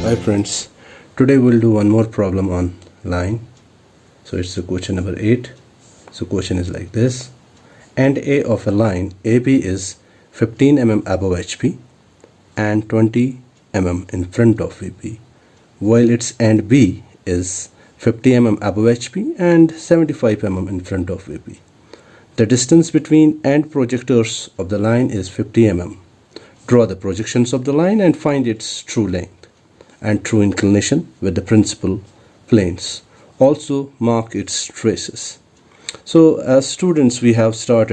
Hi friends, today we'll do one more problem on line. So it's the question number 8. So question is like this. End A of a line AB is 15 mm above HP and 20 mm in front of VP, while its end B is 50 mm above HP and 75 mm in front of VP. The distance between end projectors of the line is 50 mm. Draw the projections of the line and find its true length and true inclination with the principal planes. Also mark its traces. So as students we have to start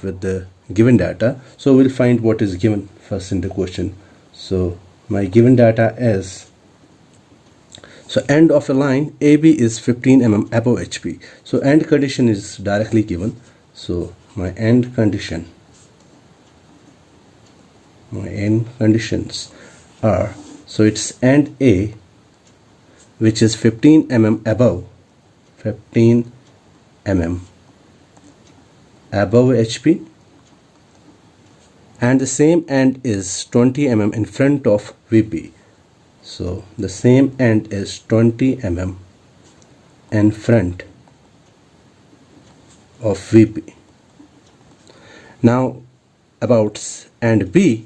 with the given data. So we'll find what is given first in the question. So my given data is, so end of a line AB is 15 mm above HP. So end condition is directly given. So my end conditions are, so it's end A, which is 15 mm above, 15 mm above HP, and the same end is 20 mm in front of VP. So the same end is 20 mm in front of VP. Now about end B.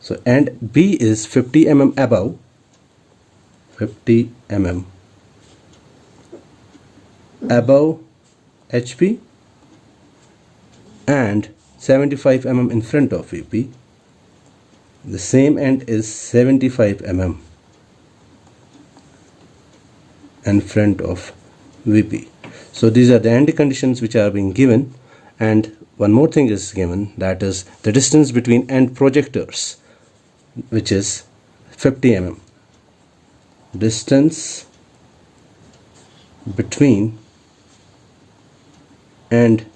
So end B is 50 mm above, 50 mm above HP and 75 mm in front of VP. The same end is 75 mm in front of VP. So these are the end conditions which are being given, and one more thing is given, that is the distance between end projectors, which is 50 mm. Distance between end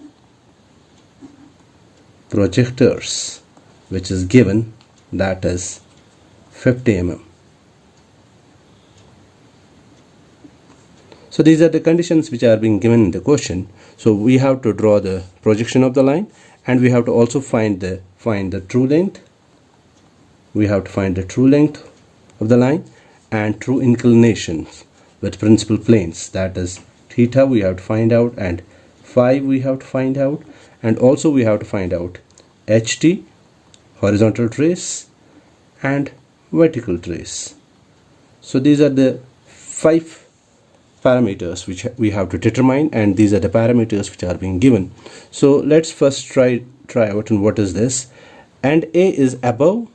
projectors, which is given, that is 50 mm. So these are the conditions which are being given in the question. So we have to draw the projection of the line, and we have to also find the true length. We have to find the true length of the line and true inclinations with principal planes, that is theta we have to find out, and phi we have to find out, and also we have to find out HT, horizontal trace, and vertical trace. So these are the 5 parameters which we have to determine, and these are the parameters which are being given. So let's first try out on what is this. And A is above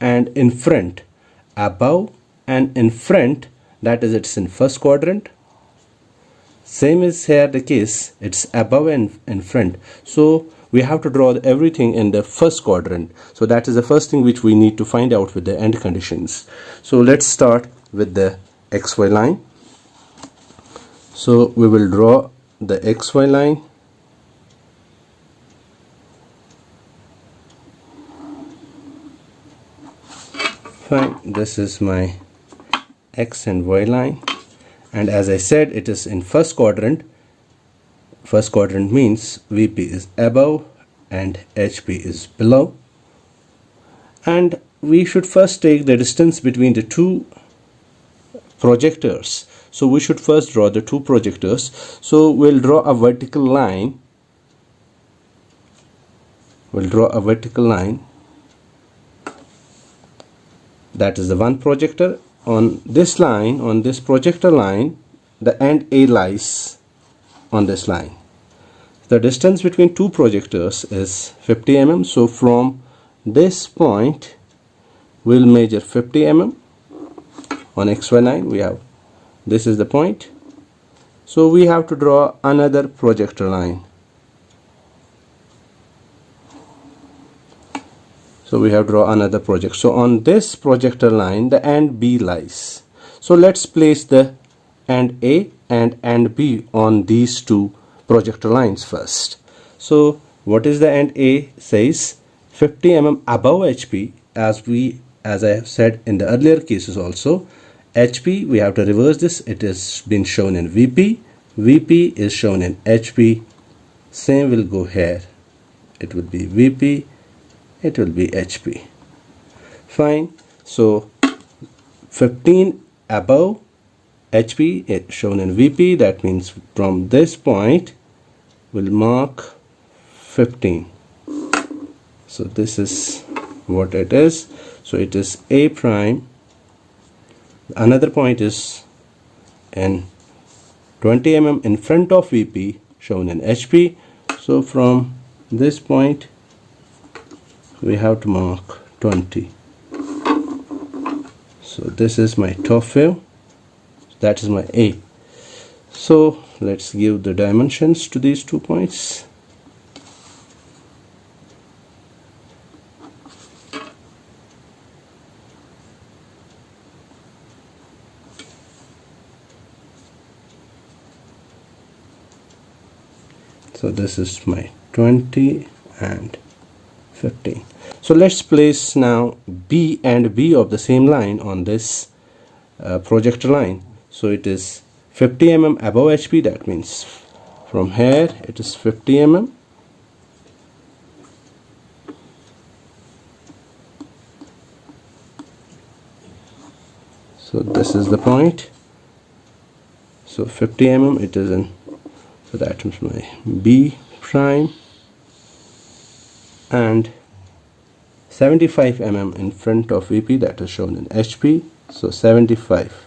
and in front, above and in front, that is it's in first quadrant. Same is here the case, it's above and in front. So we have to draw everything in the first quadrant. So that is the first thing which we need to find out with the end conditions. So let's start with the XY line. So we will draw the XY line. Fine, this is my X and Y line, and as I said, it is in first quadrant. First quadrant means VP is above and HP is below, and we should first take the distance between the two projectors. So we should first draw the two projectors. So we'll draw a vertical line. That is the one projector. On this line, on this projector line, the end A lies on this line. The distance between two projectors is 50 mm. So from this point we'll measure 50 mm. On XY line we have, this is the point. So we have to draw another projector line. So we have to draw another project. So on this projector line, the end B lies. So let's place the end A and end B on these two projector lines first. So what is the end A says? 50 mm above HP, as I have said in the earlier cases also. HP, we have to reverse this. It has been shown in VP. VP is shown in HP. Same will go here. It will be VP. It will be HP. Fine. So 15 above HP shown in VP, that means from this point we'll mark 15. So this is what it is. So it is A prime. Another point is in 20 mm in front of VP shown in HP. So from this point we have to mark 20. So this is my top view, that is my A. So let's give the dimensions to these 2 points. So this is my 20 and 15. So let's place now B and B of the same line on this projector line. So it is 50 mm above HP, that means from here it is 50 mm. So this is the point. So 50 mm it is in, so that is my B prime, and 75 mm in front of VP, that is shown in HP. So 75.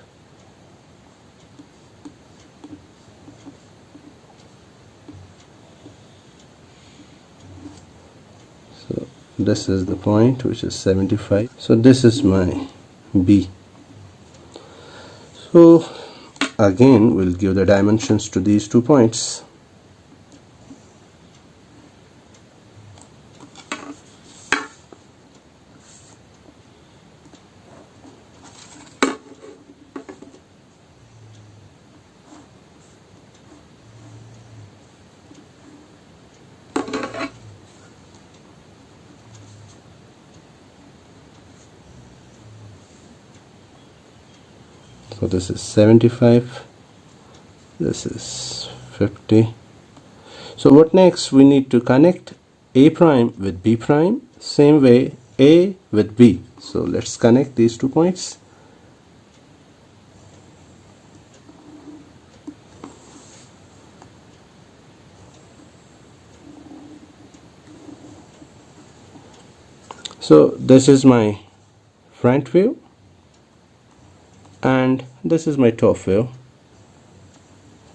So this is the point, which is 75. So this is my B. So again we'll give the dimensions to these 2 points. So this is 75, this is 50. So what next? We need to connect A prime with B prime, same way A with B. So let's connect these 2 points. So this is my front view and this is my top view.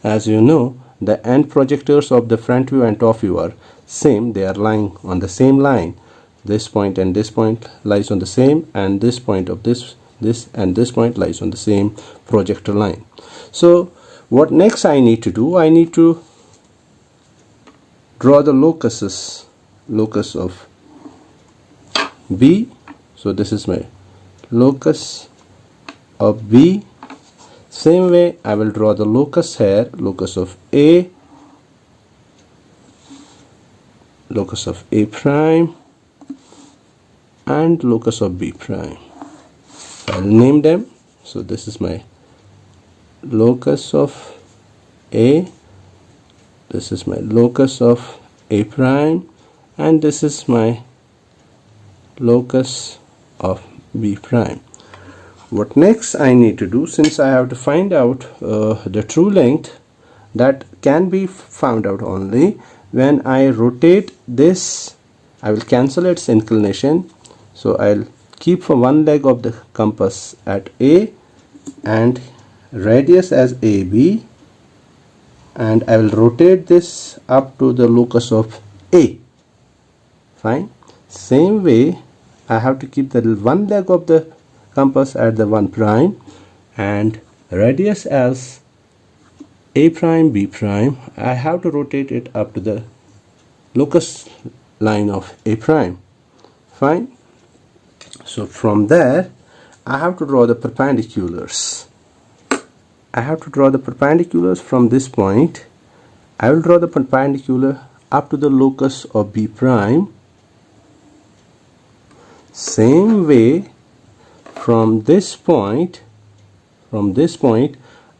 As you know, the end projectors of the front view and top view are same. They are lying on the same line. This point and this point lies on the same, and this point of this and this point lies on the same projector line. So what next I need to do? I need to draw the locus of B. So this is my locus of B. Same way I will draw the locus here, locus of A, locus of A prime, and locus of B prime. I'll name them. So this is my locus of A, this is my locus of A prime, and this is my locus of B prime. What next I need to do, since I have to find out the true length, that can be found out only when I rotate this. I will cancel its inclination, so I'll keep for one leg of the compass at A and radius as AB, and I will rotate this up to the locus of A. Fine. Same way I have to keep the one leg of the compass at the 1 prime and radius as A prime B prime. I have to rotate it up to the locus line of A prime. Fine. So from there I have to draw the perpendiculars. I have to draw the perpendiculars from this point. I will draw the perpendicular up to the locus of B prime. Same way from this point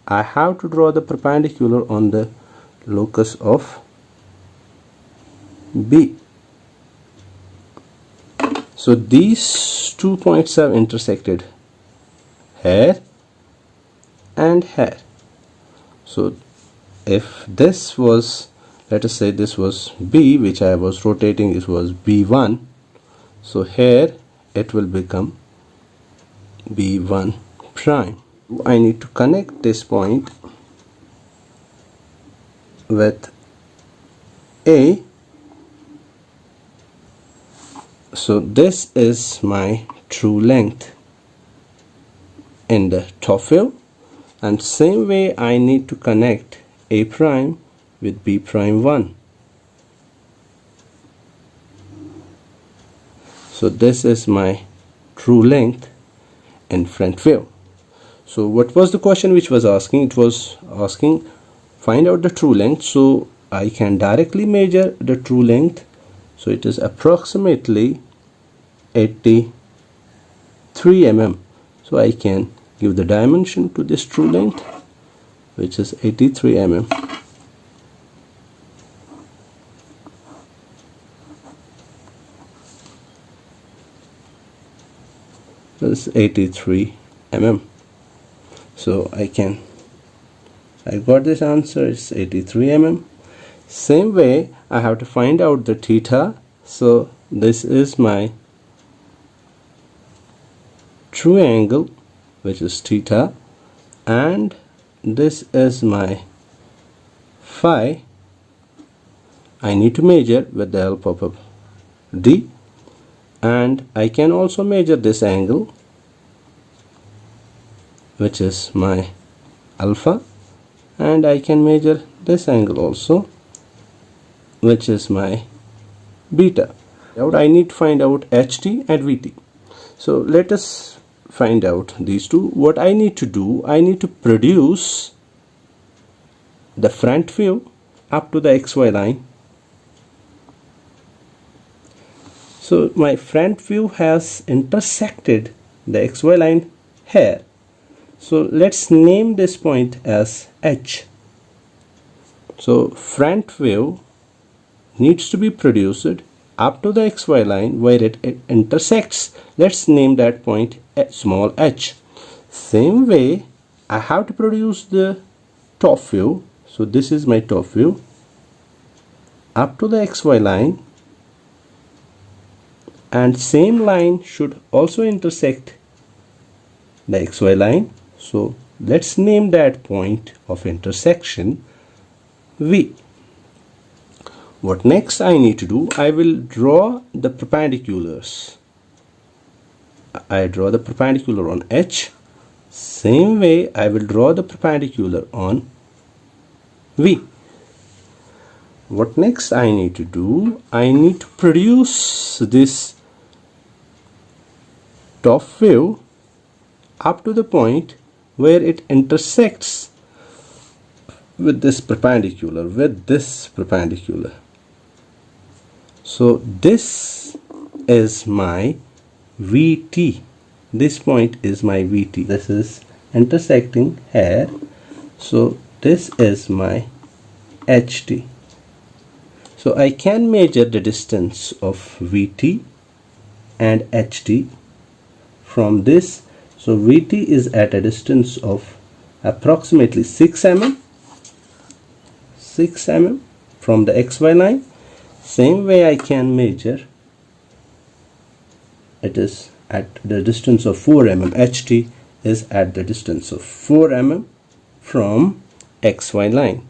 I have to draw the perpendicular on the locus of B. So these 2 points have intersected here and here. So if this was, let us say this was B, which I was rotating, it was B1, so here it will become B1 prime. I need to connect this point with A. So this is my true length in the top view, and same way I need to connect A prime with B prime 1. So this is my true length in front view. So what was the question which was asking? It was asking find out the true length. So I can directly measure the true length. So it is approximately 83 mm. So I can give the dimension to this true length, which is 83 mm. This is 83 mm. So I got this answer, it's 83 mm. Same way I have to find out the theta. So this is my true angle, which is theta, and this is my phi. I need to measure with the help of a D, and I can also measure this angle, which is my alpha, and I can measure this angle also, which is my beta. I need to find out HT and VT. So let us find out these two. What I need to do, I need to produce the front view up to the XY line. So my front view has intersected the XY line here. So let's name this point as H. So front view needs to be produced up to the XY line where it intersects. Let's name that point small h. Same way I have to produce the top view. So this is my top view up to the XY line, and same line should also intersect the XY line. So let's name that point of intersection V. What next I need to do, I will draw the perpendiculars. I draw the perpendicular on H. Same way I will draw the perpendicular on V. What next I need to do, I need to produce this top view up to the point where it intersects with this perpendicular, So this is my VT. This point is my VT. This is intersecting here. So this is my HT. So I can measure the distance of VT and HT from this. So VT is at a distance of approximately 6 mm. 6 mm from the XY line. Same way I can measure, it is at the distance of 4 mm. HT is at the distance of 4 mm from XY line.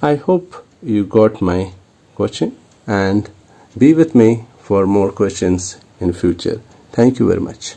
I hope you got my question, and be with me for more questions in future. Thank you very much.